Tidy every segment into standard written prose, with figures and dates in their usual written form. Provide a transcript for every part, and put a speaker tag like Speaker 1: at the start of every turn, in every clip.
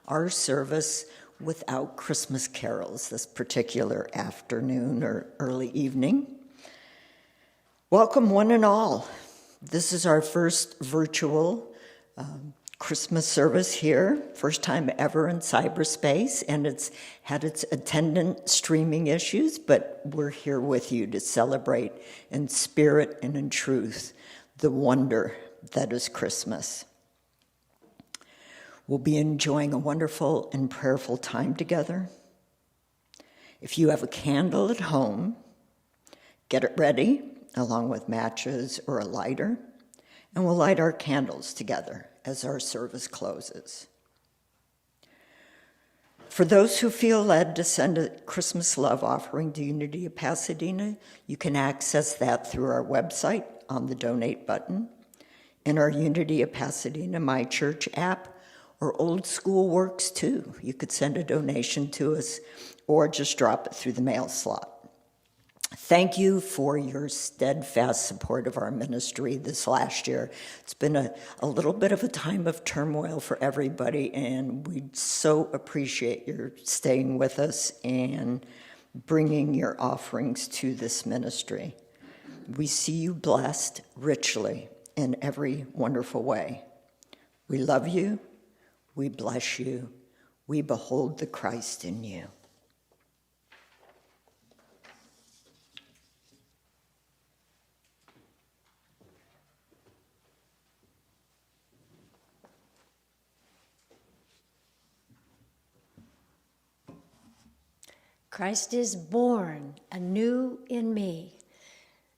Speaker 1: our service without Christmas carols this particular afternoon or early evening. Welcome one and all. This is our first virtual Christmas service here, first time ever in cyberspace, and it's had its attendant streaming issues, but we're here with you to celebrate in spirit and in truth the wonder that is Christmas. We'll be enjoying a wonderful and prayerful time together. If you have a candle at home, get it ready, along with matches or a lighter, and we'll light our candles together as our service closes. For those who feel led to send a Christmas love offering to Unity of Pasadena, you can access that through our website on the donate button, in our Unity of Pasadena My Church app, or Old School Works too. You could send a donation to us or just drop it through the mail slot. Thank you for your steadfast support of our ministry this last year. It's been a little bit of a time of turmoil for everybody, and we so appreciate your staying with us and bringing your offerings to this ministry. We see you blessed richly in every wonderful way. We love you. We bless you. We behold the Christ in you.
Speaker 2: Christ is born anew in me.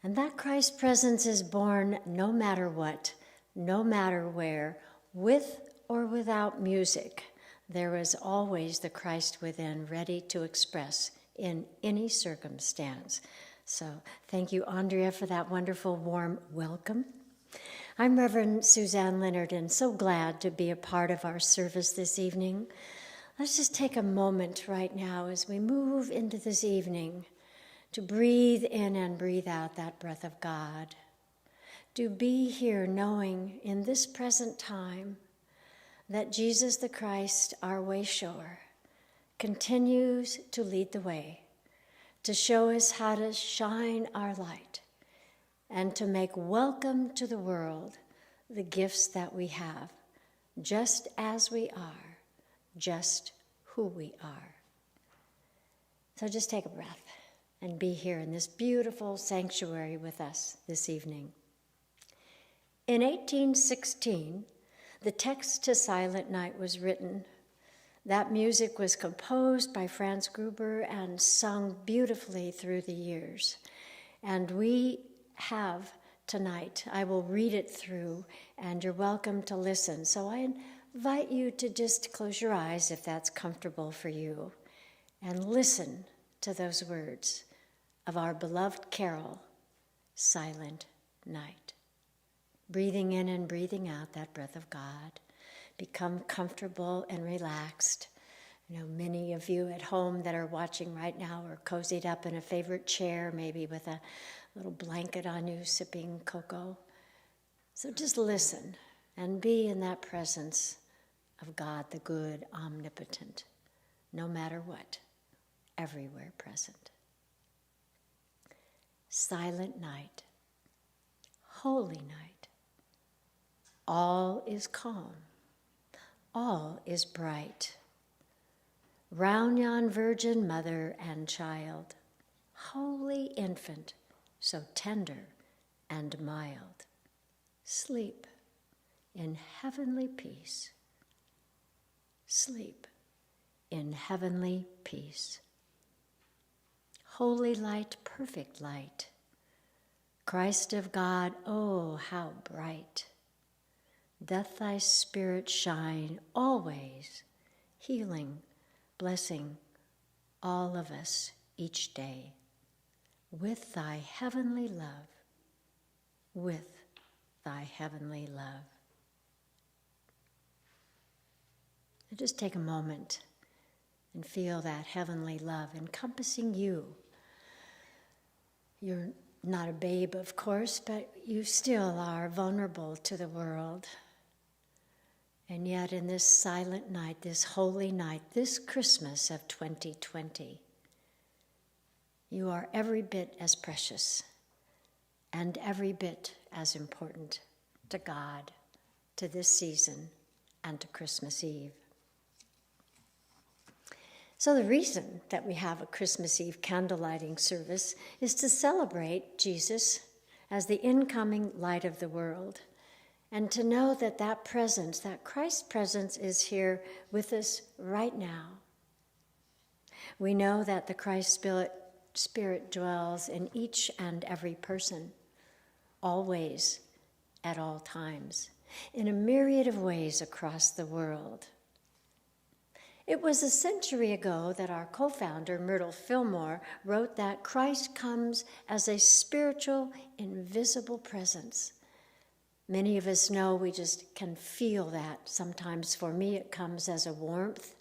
Speaker 2: And that Christ presence is born no matter what, no matter where, with or without music. There is always the Christ within, ready to express in any circumstance. So thank you, Andrea, for that wonderful, warm welcome. I'm Reverend Suzanne Leonard, and so glad to be a part of our service this evening. Let's just take a moment right now as we move into this evening to breathe in and breathe out that breath of God. To be here knowing in this present time that Jesus the Christ, our way shower, continues to lead the way, to show us how to shine our light, and to make welcome to the world the gifts that we have, just as we are, just who we are. So just take a breath and be here in this beautiful sanctuary with us this evening. In 1816, the text to Silent Night was written. That music was composed by Franz Gruber and sung beautifully through the years. And we have tonight, I will read it through, and you're welcome to listen. So I invite you to just close your eyes if that's comfortable for you and listen to those words of our beloved carol, Silent Night. Breathing in and breathing out that breath of God. Become comfortable and relaxed. You know, many of you at home that are watching right now are cozied up in a favorite chair, maybe with a little blanket on you, sipping cocoa. So just listen and be in that presence of God, the good, omnipotent, no matter what, everywhere present. Silent night, holy night. All is calm, all is bright. Round yon virgin mother and child, holy infant, so tender and mild, sleep in heavenly peace. Sleep in heavenly peace. Holy light, perfect light, Christ of God, oh, how bright. Doth thy spirit shine always, healing, blessing all of us each day, with thy heavenly love, with thy heavenly love. So just take a moment and feel that heavenly love encompassing you. You're not a babe, of course, but you still are vulnerable to the world. And yet in this silent night, this holy night, this Christmas of 2020, you are every bit as precious and every bit as important to God, to this season, and to Christmas Eve. So the reason that we have a Christmas Eve candlelighting service is to celebrate Jesus as the incoming light of the world, and to know that that presence, that Christ's presence, is here with us right now. We know that the Christ Spirit dwells in each and every person, always, at all times, in a myriad of ways across the world. It was a century ago that our co-founder, Myrtle Fillmore, wrote that Christ comes as a spiritual, invisible presence. Many of us know we just can feel that. Sometimes for me it comes as a warmth.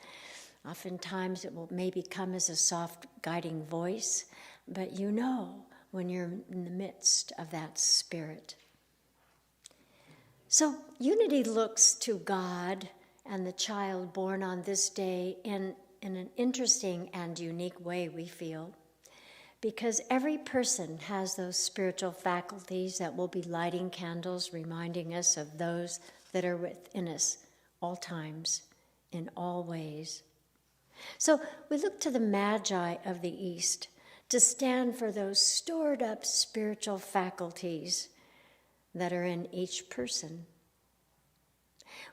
Speaker 2: Oftentimes it will maybe come as a soft guiding voice. But you know when you're in the midst of that spirit. So unity looks to God and the child born on this day in an interesting and unique way, we feel. Because every person has those spiritual faculties that will be lighting candles, reminding us of those that are within us all times, in all ways. So we look to the Magi of the East to stand for those stored up spiritual faculties that are in each person.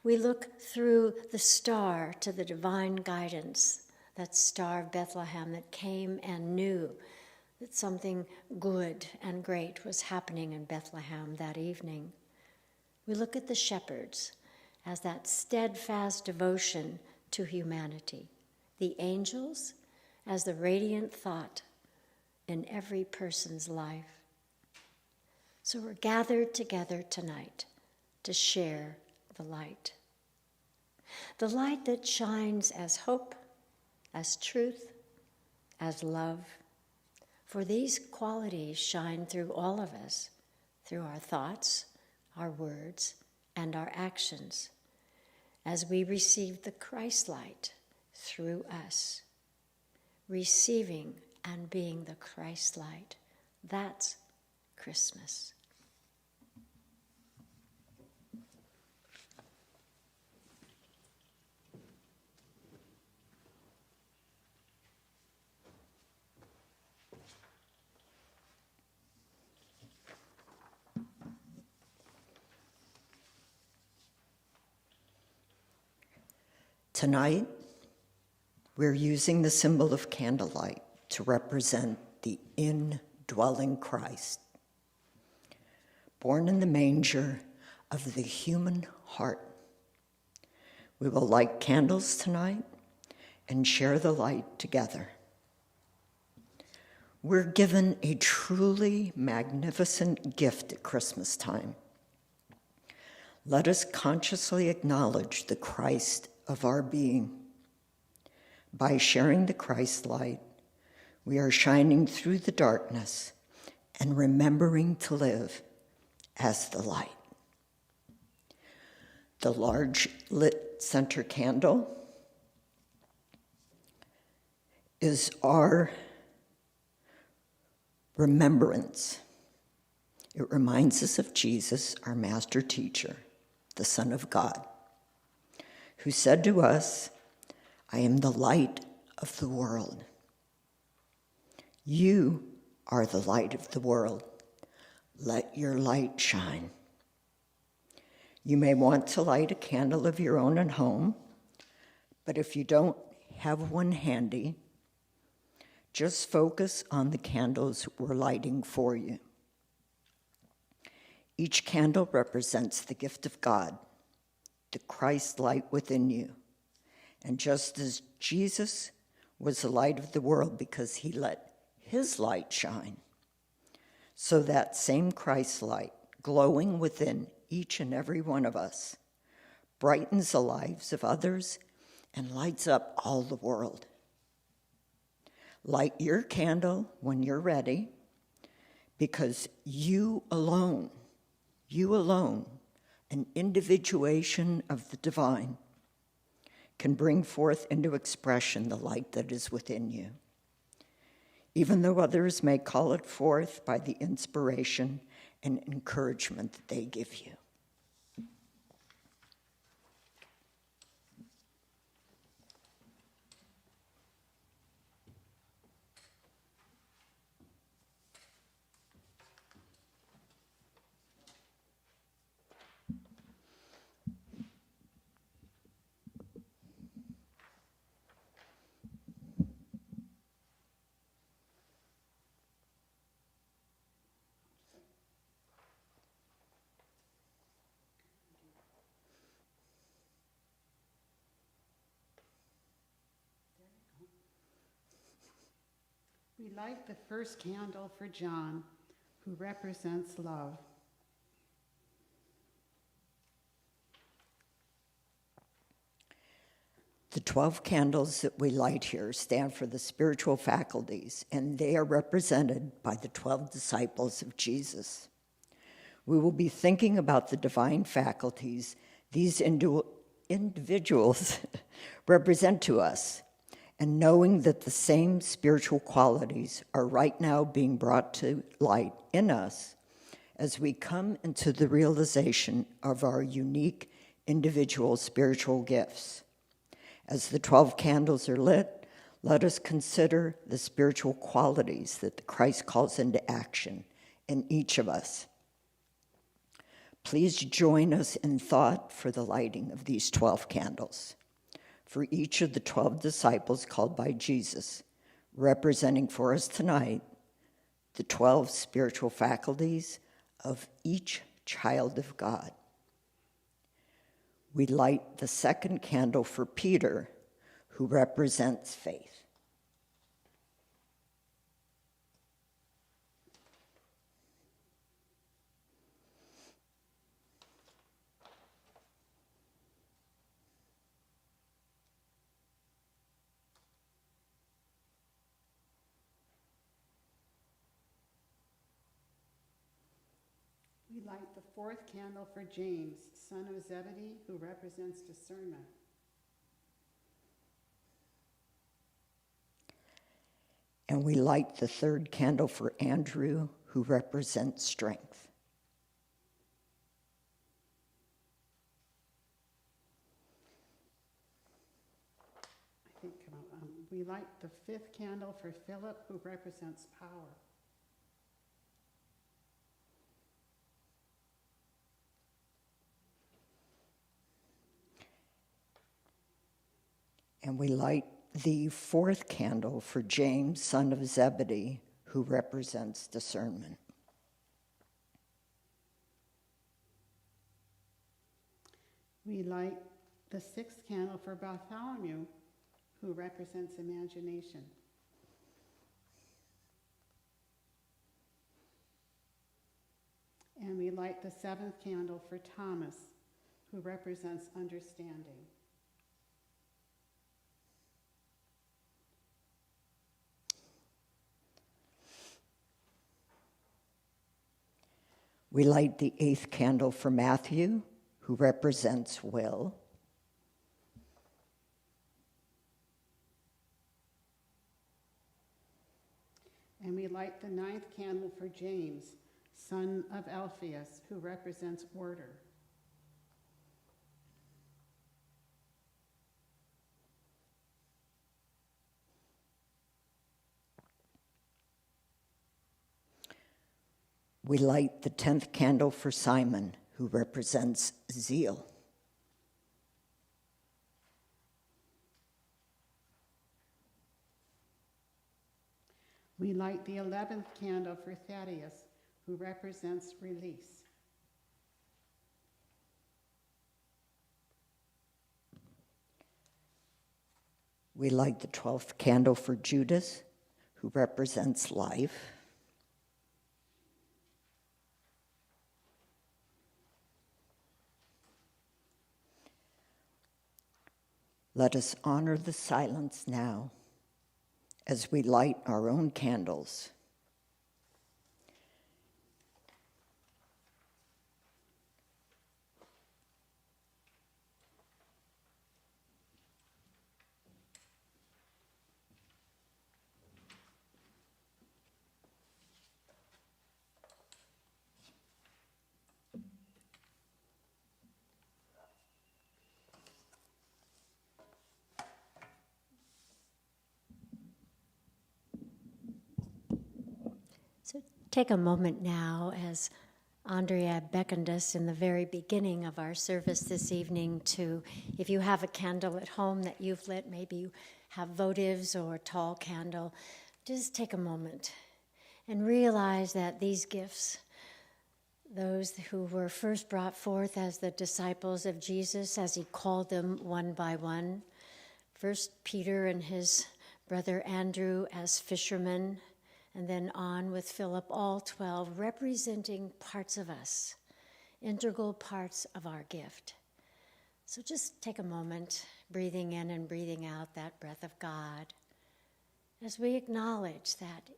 Speaker 2: We look through the star to the divine guidance, that star of Bethlehem that came and knew that something good and great was happening in Bethlehem that evening. We look at the shepherds as that steadfast devotion to humanity, the angels as the radiant thought in every person's life. So we're gathered together tonight to share the light that shines as hope, as truth, as love. For these qualities shine through all of us, through our thoughts, our words, and our actions, as we receive the Christ light through us. Receiving and being the Christ light, that's Christmas.
Speaker 1: Tonight, we're using the symbol of candlelight to represent the indwelling Christ, born in the manger of the human heart. We will light candles tonight and share the light together. We're given a truly magnificent gift at Christmas time. Let us consciously acknowledge the Christ of our being. By sharing the Christ light, we are shining through the darkness and remembering to live as the light. The large lit center candle is our remembrance. It reminds us of Jesus, our master teacher, the Son of God, who said to us, "I am the light of the world." You are the light of the world. Let your light shine. You may want to light a candle of your own at home, but if you don't have one handy, just focus on the candles we're lighting for you. Each candle represents the gift of God, the Christ light within you. And just as Jesus was the light of the world because he let his light shine, so that same Christ light glowing within each and every one of us brightens the lives of others and lights up all the world. Light your candle when you're ready, because you alone an individuation of the divine, can bring forth into expression the light that is within you, even though others may call it forth by the inspiration and encouragement that they give you.
Speaker 3: We light the first candle for John, who represents love.
Speaker 1: The 12 candles that we light here stand for the spiritual faculties, and they are represented by the 12 disciples of Jesus. We will be thinking about the divine faculties these individuals represent to us, and knowing that the same spiritual qualities are right now being brought to light in us as we come into the realization of our unique individual spiritual gifts. As the 12 candles are lit, let us consider the spiritual qualities that Christ calls into action in each of us. Please join us in thought for the lighting of these 12 candles. For each of the 12 disciples called by Jesus, representing for us tonight the 12 spiritual faculties of each child of God. We light the second candle for Peter, who represents faith.
Speaker 3: We light the fourth candle for James, son of Zebedee, who represents discernment.
Speaker 1: And we light the third candle for Andrew, who represents strength.
Speaker 3: We light the fifth candle for Philip, who represents power.
Speaker 1: And we light the fourth candle for James, son of Zebedee, who represents discernment.
Speaker 3: We light the sixth candle for Bartholomew, who represents imagination. And we light the seventh candle for Thomas, who represents understanding.
Speaker 1: We light the eighth candle for Matthew, who represents will.
Speaker 3: And we light the ninth candle for James, son of Alphaeus, who represents order.
Speaker 1: We light the 10th candle for Simon, who represents zeal.
Speaker 3: We light the 11th candle for Thaddeus, who represents release.
Speaker 1: We light the 12th candle for Judas, who represents life. Let us honor the silence now as we light our own candles.
Speaker 2: Take a moment now, as Andrea beckoned us in the very beginning of our service this evening, to, if you have a candle at home that you've lit, maybe you have votives or a tall candle, just take a moment and realize that these gifts, those who were first brought forth as the disciples of Jesus, as he called them one by one, first Peter and his brother Andrew as fishermen, and then on with Philip, all 12, representing parts of us, integral parts of our gift. So just take a moment, breathing in and breathing out that breath of God, as we acknowledge that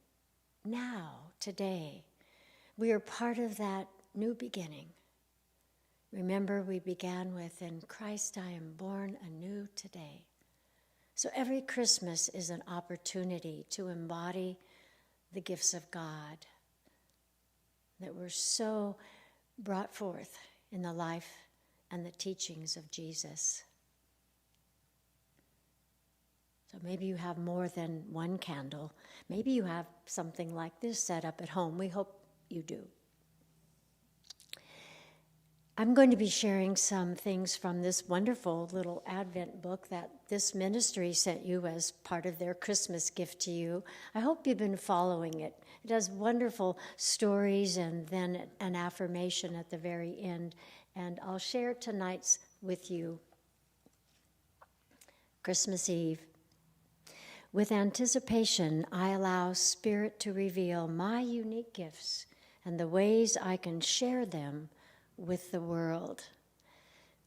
Speaker 2: now, today, we are part of that new beginning. Remember, we began with, "In Christ I am born anew today." So every Christmas is an opportunity to embody the gifts of God that were so brought forth in the life and the teachings of Jesus. So maybe you have more than one candle. Maybe you have something like this set up at home. We hope you do. I'm going to be sharing some things from this wonderful little Advent book that this ministry sent you as part of their Christmas gift to you. I hope you've been following it. It has wonderful stories and then an affirmation at the very end. And I'll share tonight's with you. Christmas Eve. With anticipation, I allow Spirit to reveal my unique gifts and the ways I can share them with the world.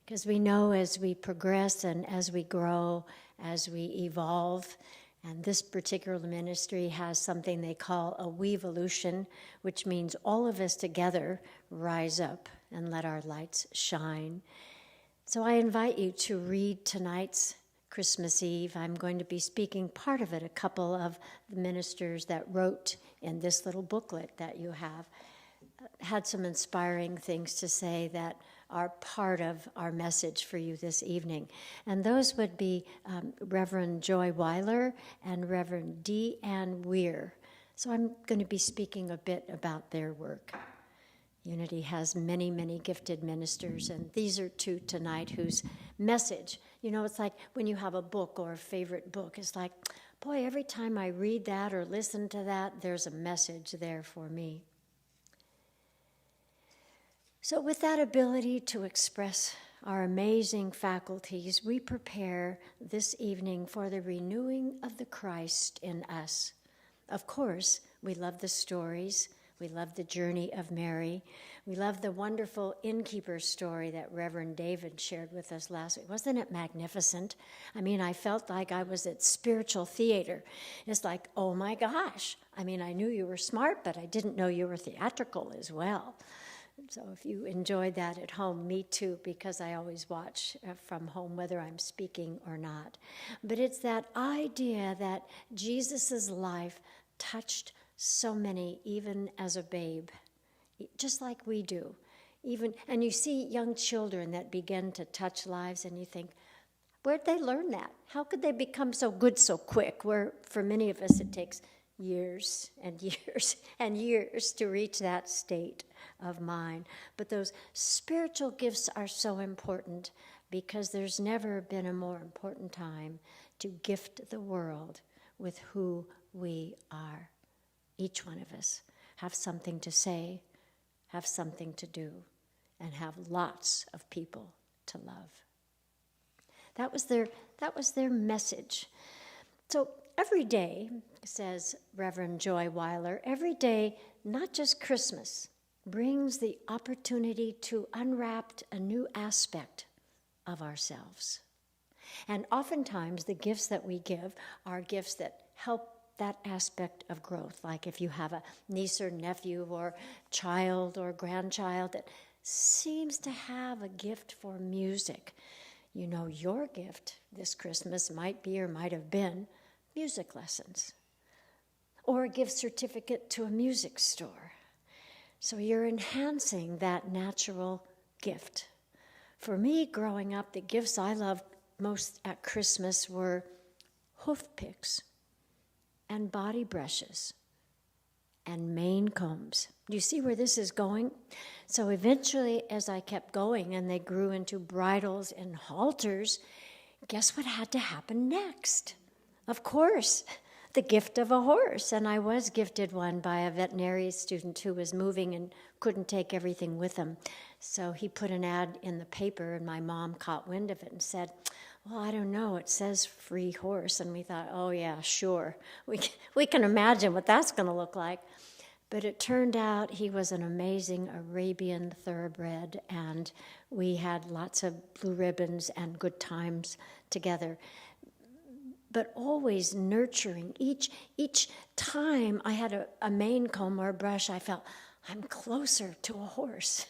Speaker 2: Because we know as we progress and as we grow, as we evolve, and this particular ministry has something they call a weevolution, which means all of us together rise up and let our lights shine. So I invite you to read tonight's Christmas Eve. I'm going to be speaking part of it. A couple of the ministers that wrote in this little booklet that you have had some inspiring things to say that are part of our message for you this evening. And those would be Reverend Joy Weiler and Reverend D. Ann Weir. So I'm going to be speaking a bit about their work. Unity has many, many gifted ministers, and these are two tonight whose message, it's like when you have a book or a favorite book, it's like, boy, every time I read that or listen to that, there's a message there for me. So with that ability to express our amazing faculties, we prepare this evening for the renewing of the Christ in us. Of course, we love the stories. We love the journey of Mary. We love the wonderful innkeeper story that Reverend David shared with us last week. Wasn't it magnificent? I mean, I felt like I was at spiritual theater. It's like, oh my gosh. I mean, I knew you were smart, but I didn't know you were theatrical as well. So if you enjoyed that at home, me too, because I always watch from home whether I'm speaking or not. But it's that idea that Jesus' life touched so many, even as a babe, just like we do. And you see young children that begin to touch lives, and you think, where'd they learn that? How could they become so good so quick? Where for many of us it takes years and years and years to reach that state of mind. But those spiritual gifts are so important because there's never been a more important time to gift the world with who we are. Each one of us have something to say, have something to do, and have lots of people to love. That was their message. So every day, says Reverend Joy Weiler, every day, not just Christmas, brings the opportunity to unwrap a new aspect of ourselves. And oftentimes the gifts that we give are gifts that help that aspect of growth. Like if you have a niece or nephew or child or grandchild that seems to have a gift for music, your gift this Christmas might be or might have been music lessons or a gift certificate to a music store. So you're enhancing that natural gift. For me, growing up, the gifts I loved most at Christmas were hoof picks and body brushes and mane combs. Do you see where this is going? So eventually, as I kept going and they grew into bridles and halters, guess what had to happen next? Of course, the gift of a horse. And I was gifted one by a veterinary student who was moving and couldn't take everything with him. So he put an ad in the paper, and my mom caught wind of it and said, well, I don't know, it says free horse. And we thought, oh yeah, sure. We can imagine what that's going to look like. But it turned out he was an amazing Arabian thoroughbred, and we had lots of blue ribbons and good times together. But always nurturing. Each time I had a mane comb or a brush, I felt I'm closer to a horse.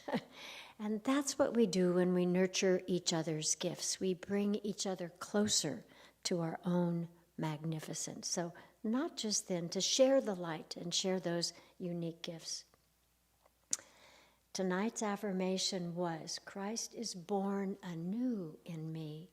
Speaker 2: And that's what we do when we nurture each other's gifts. We bring each other closer to our own magnificence. So not just then, to share the light and share those unique gifts. Tonight's affirmation was, Christ is born anew in me.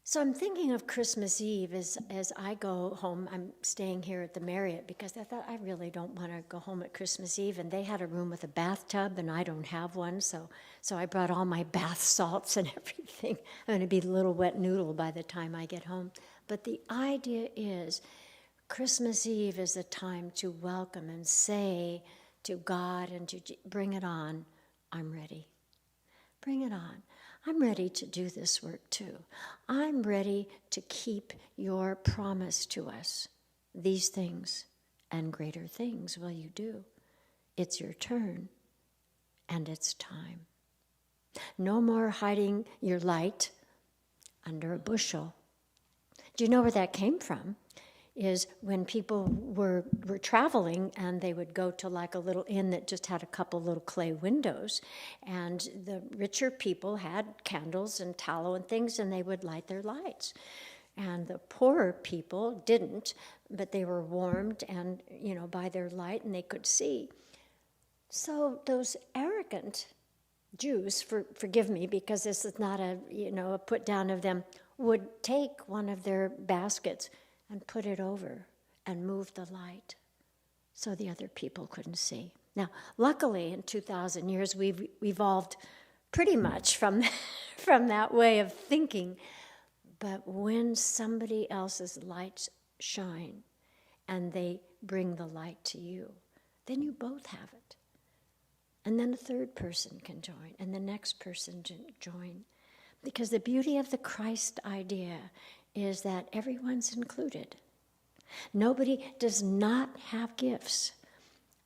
Speaker 2: So I'm thinking of Christmas Eve as I go home. I'm staying here at the Marriott because I thought I really don't want to go home at Christmas Eve. And they had a room with a bathtub, and I don't have one. So I brought all my bath salts and everything. I'm going to be a little wet noodle by the time I get home. But the idea is Christmas Eve is a time to welcome and say to God and to bring it on, I'm ready. Bring it on. I'm ready to do this work too. I'm ready to keep your promise to us. These things and greater things will you do. It's your turn, and it's time. No more hiding your light under a bushel. Do you know where that came from? Is when people were traveling and they would go to like a little inn that just had a couple little clay windows, and the richer people had candles and tallow and things, and they would light their lights. And the poorer people didn't, but they were warmed and, by their light, and they could see. So those arrogant Jews, forgive me because this is not a put down of them, would take one of their baskets and put it over and move the light so the other people couldn't see. Now, luckily, in 2,000 years, we've evolved pretty much from that way of thinking. But when somebody else's lights shine and they bring the light to you, then you both have it. And then a third person can join, and the next person join. Because the beauty of the Christ idea is that everyone's included. Nobody does not have gifts.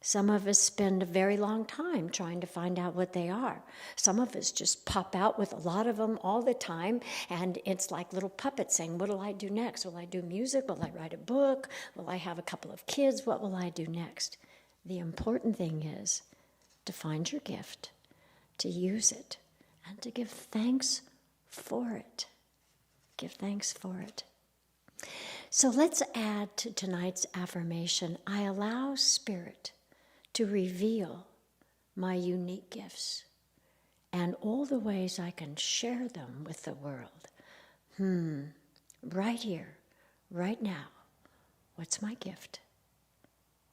Speaker 2: Some of us spend a very long time trying to find out what they are. Some of us just pop out with a lot of them all the time, and it's like little puppets saying, what will I do next? Will I do music? Will I write a book? Will I have a couple of kids? What will I do next? The important thing is to find your gift, to use it, and to give thanks for it. Give thanks for it. So let's add to tonight's affirmation, I allow Spirit to reveal my unique gifts and all the ways I can share them with the world. Right here, right now, what's my gift?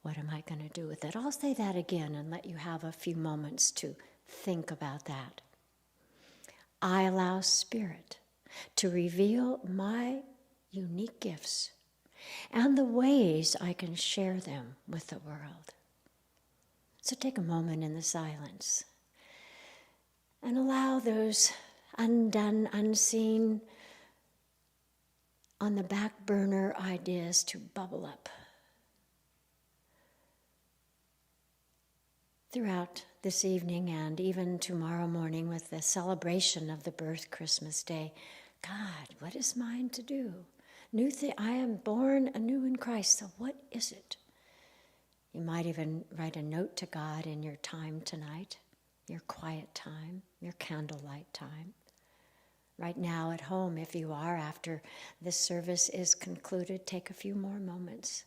Speaker 2: What am I going to do with it? I'll say that again and let you have a few moments to think about that. I allow Spirit to reveal my unique gifts and the ways I can share them with the world. So take a moment in the silence and allow those undone, unseen, on the back burner ideas to bubble up. Throughout this evening and even tomorrow morning with the celebration of the birth Christmas day, God, what is mine to do? I am born anew in Christ, so what is it? You might even write a note to God in your time tonight, your quiet time, your candlelight time. Right now at home, if you are, after this service is concluded, take a few more moments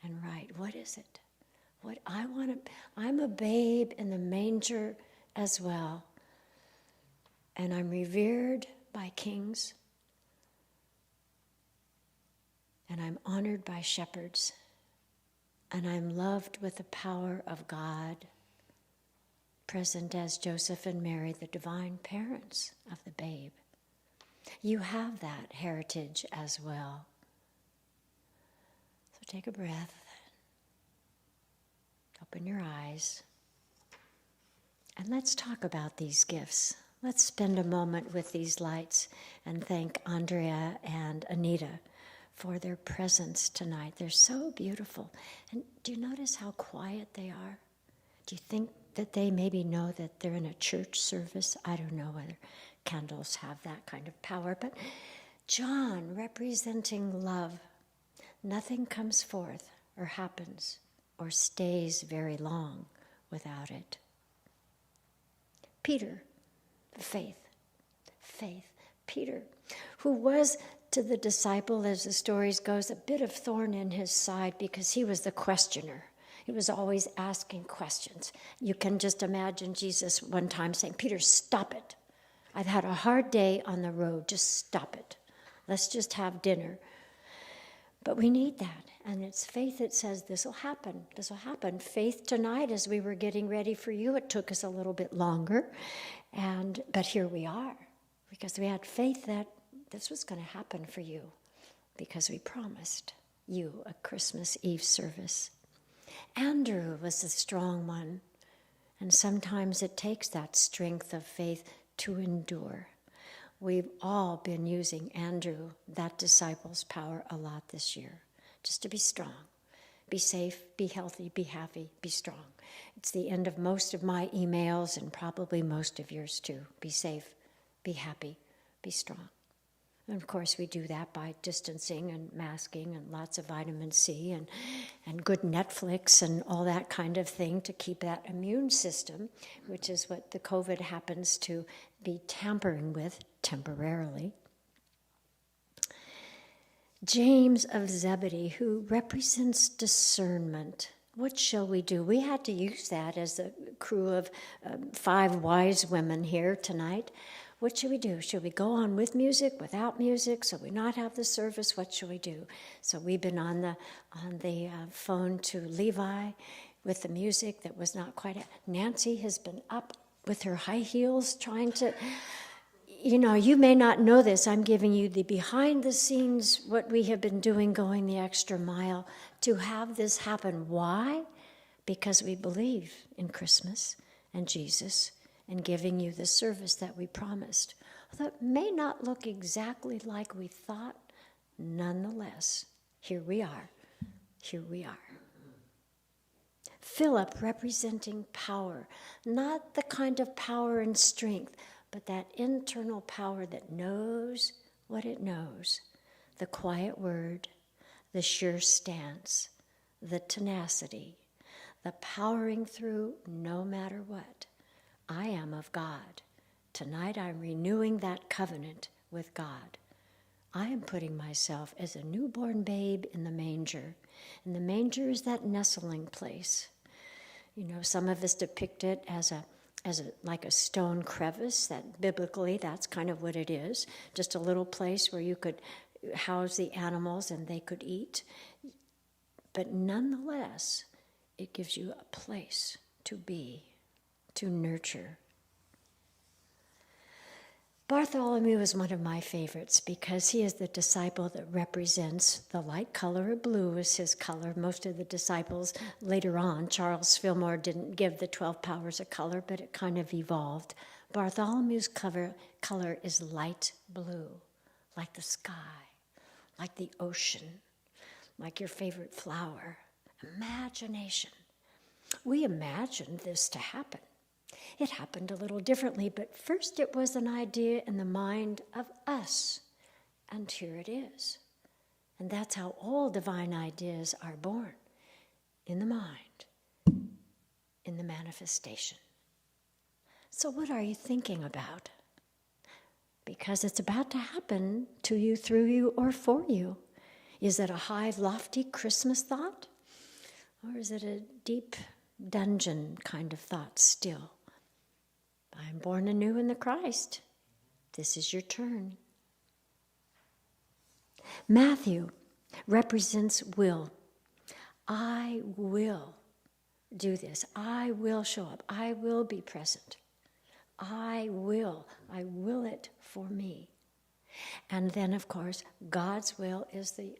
Speaker 2: and write, what is it? I'm a babe in the manger as well, and I'm revered by kings, and I'm honored by shepherds, and I'm loved with the power of God, present as Joseph and Mary, the divine parents of the babe. You have that heritage as well. So take a breath. Open your eyes. And let's talk about these gifts. Let's spend a moment with these lights and thank Andrea and Anita for their presence tonight. They're so beautiful. And do you notice how quiet they are? Do you think that they maybe know that they're in a church service? I don't know whether candles have that kind of power. But John, representing love, nothing comes forth or happens or stays very long without it. Peter, faith. Peter, who was to the disciple, as the stories goes, a bit of thorn in his side because he was the questioner. He was always asking questions. You can just imagine Jesus one time saying, Peter, stop it. I've had a hard day on the road. Just stop it. Let's just have dinner. But we need that. And it's faith that says this will happen. This will happen. Faith tonight, as we were getting ready for you, it took us a little bit longer. But here we are. Because we had faith that this was going to happen for you. Because we promised you a Christmas Eve service. Andrew was the strong one. And sometimes it takes that strength of faith to endure. We've all been using Andrew, that disciple's power, a lot this year. Just to be strong. Be safe, be healthy, be happy, be strong. It's the end of most of my emails and probably most of yours too. Be safe, be happy, be strong. And of course we do that by distancing and masking and lots of vitamin C and good Netflix and all that kind of thing to keep that immune system, which is what the COVID happens to be tampering with temporarily. James of Zebedee, who represents discernment. What shall we do? We had to use that as a crew of 5 wise women here tonight. What should we do? Should we go on with music, without music? Should we not have the service? What should we do? So we've been on the phone to Levi with the music that was not quite. Nancy has been up with her high heels trying to. You may not know this. I'm giving you the behind the scenes, what we have been doing, going the extra mile to have this happen. Why? Because we believe in Christmas and Jesus and giving you the service that we promised. Although it may not look exactly like we thought, nonetheless, here we are. Here we are. Philip representing power, not the kind of power and strength, but that internal power that knows what it knows. The quiet word, the sure stance, the tenacity, the powering through no matter what. I am of God. Tonight I'm renewing that covenant with God. I am putting myself as a newborn babe in the manger. And the manger is that nestling place. Some of us depict it as like a stone crevice, that biblically that's kind of what it is. Just a little place where you could house the animals and they could eat. But nonetheless, it gives you a place to be, to nurture. Bartholomew is one of my favorites because he is the disciple that represents the light color. Blue is his color. Most of the disciples later on, Charles Fillmore didn't give the 12 powers a color, but it kind of evolved. Bartholomew's color is light blue, like the sky, like the ocean, like your favorite flower. Imagination. We imagined this to happen. It happened a little differently, but first it was an idea in the mind of us, and here it is. And that's how all divine ideas are born, in the mind, in the manifestation. So what are you thinking about? Because it's about to happen to you, through you, or for you. Is it a high, lofty Christmas thought? Or is it a deep dungeon kind of thought still? I'm born anew in the Christ. This is your turn. Matthew represents will. I will do this. I will show up. I will be present. I will it for me. And then, of course, God's will is the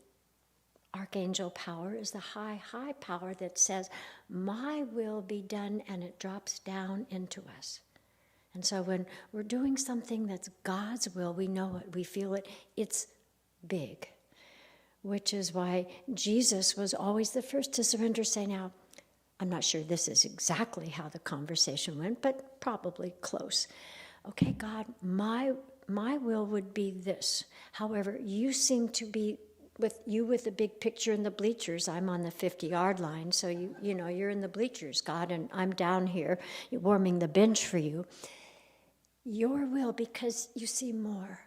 Speaker 2: archangel power, is the high power that says, my will be done, and it drops down into us. And so when we're doing something that's God's will, we know it, we feel it, it's big. Which is why Jesus was always the first to surrender, say, now, I'm not sure this is exactly how the conversation went, but probably close. Okay, God, my will would be this. However, you seem to be with the big picture in the bleachers. I'm on the 50-yard line, so you know you're in the bleachers, God, and I'm down here warming the bench for you. Your will, because you see more.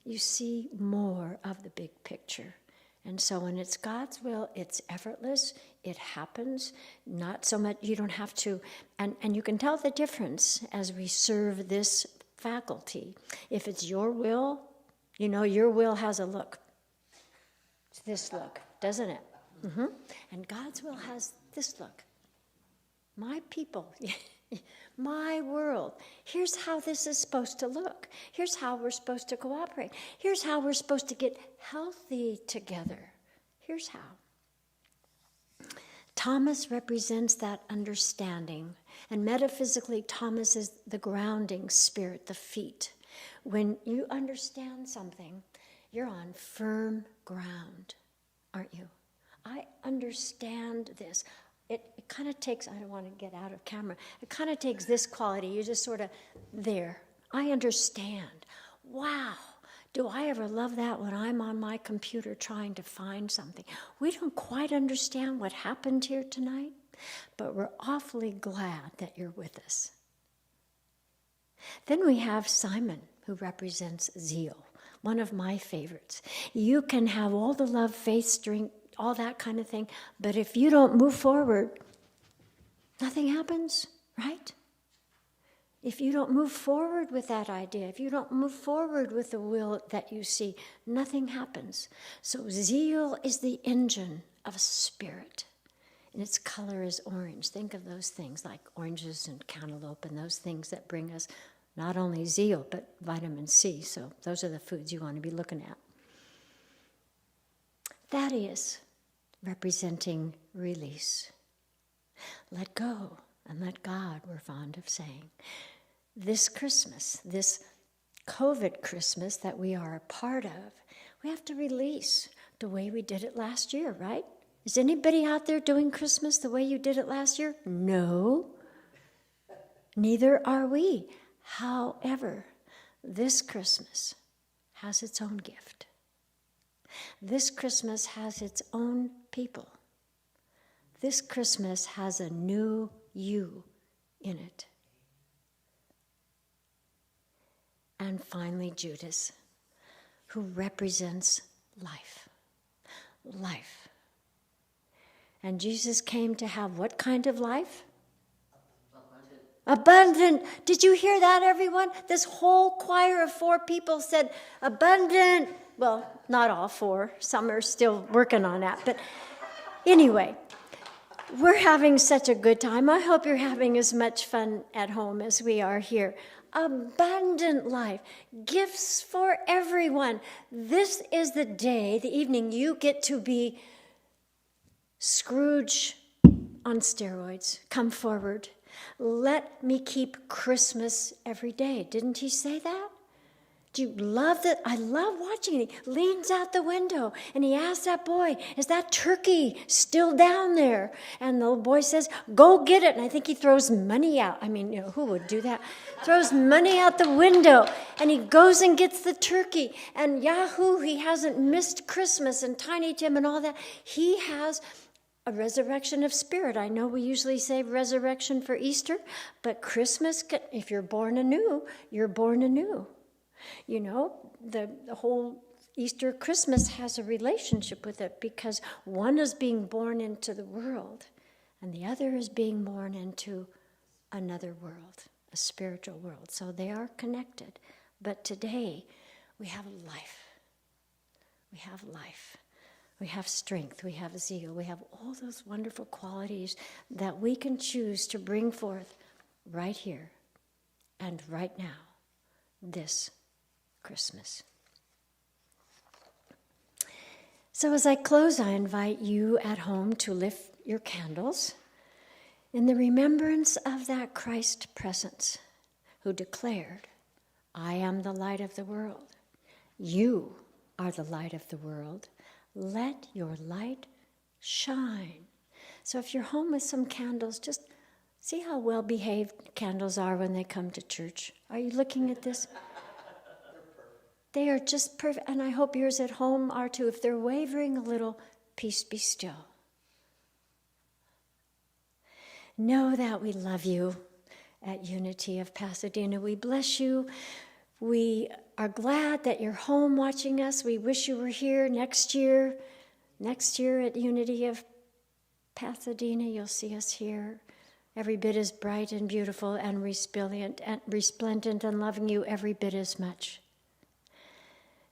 Speaker 2: You see more of the big picture. And so when it's God's will, it's effortless, it happens, not so much, you don't have to, and you can tell the difference as we serve this faculty. If it's your will, you know, your will has a look. It's this look, doesn't it? Mm-hmm. And God's will has this look. My people, my world. Here's how this is supposed to look. Here's how we're supposed to cooperate. Here's how we're supposed to get healthy together. Here's how. Thomas represents that understanding. And metaphysically, Thomas is the grounding spirit, the feet. When you understand something, you're on firm ground, aren't you? I understand this. It kind of takes, I don't want to get out of camera, it kind of takes this quality. You're just sort of there. I understand. Wow. Do I ever love that when I'm on my computer trying to find something? We don't quite understand what happened here tonight, but we're awfully glad that you're with us. Then we have Simon, who represents zeal, one of my favorites. You can have all the love, faith, strength, all that kind of thing, but if you don't move forward, nothing happens, right? If you don't move forward with that idea, if you don't move forward with the will that you see, nothing happens. So zeal is the engine of a spirit, and its color is orange. Think of those things like oranges and cantaloupe and those things that bring us not only zeal, but vitamin C. So those are the foods you want to be looking at. Thaddeus, representing release. Let go and let God, we're fond of saying. This Christmas, this COVID Christmas that we are a part of, we have to release the way we did it last year, right? Is anybody out there doing Christmas the way you did it last year? No. Neither are we. However, this Christmas has its own gift. This Christmas has its own people. This Christmas has a new you in it. And finally, Judas, who represents life. Life. And Jesus came to have what kind of life? Abundant. Did you hear that, everyone? This whole choir of 4 people said abundant. Well, not all 4. Some are still working on that. But anyway, we're having such a good time. I hope you're having as much fun at home as we are here. Abundant life. Gifts for everyone. This is the day, the evening, you get to be Scrooge on steroids. Come forward. Let me keep Christmas every day. Didn't he say that? Do you love that? I love watching it. He leans out the window and he asks that boy, is that turkey still down there? And the little boy says, go get it. And I think he throws money out. I mean, who would do that? Throws money out the window and he goes and gets the turkey. And yahoo, he hasn't missed Christmas and Tiny Tim and all that. He has a resurrection of spirit. I know we usually say resurrection for Easter, but Christmas, if you're born anew, you're born anew. You know, the whole Easter Christmas has a relationship with it because one is being born into the world and the other is being born into another world, a spiritual world. So they are connected. But today we have life. We have life. We have strength, we have zeal, we have all those wonderful qualities that we can choose to bring forth right here and right now, this Christmas. So as I close, I invite you at home to lift your candles in the remembrance of that Christ presence who declared, I am the light of the world. You are the light of the world. Let your light shine. So if you're home with some candles, just see how well-behaved candles are when they come to church. Are you looking at this? They are just perfect, and I hope yours at home are too. If they're wavering a little, peace be still. Know that we love you at Unity of Pasadena. We bless you. We are glad that you're home watching us. We wish you were here next year. Next year at Unity of Pasadena, you'll see us here. Every bit as bright and beautiful and resplendent and loving you every bit as much.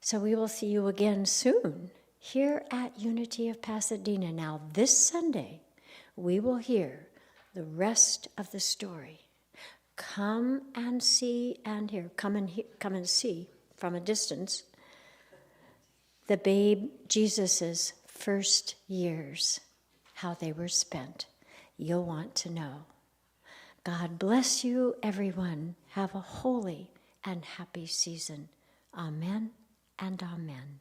Speaker 2: So we will see you again soon here at Unity of Pasadena. Now this Sunday, we will hear the rest of the story. Come and see and hear. Come and see from a distance the babe Jesus's first years, how they were spent. You'll want to know. God bless you, everyone. Have a holy and happy season. Amen and amen.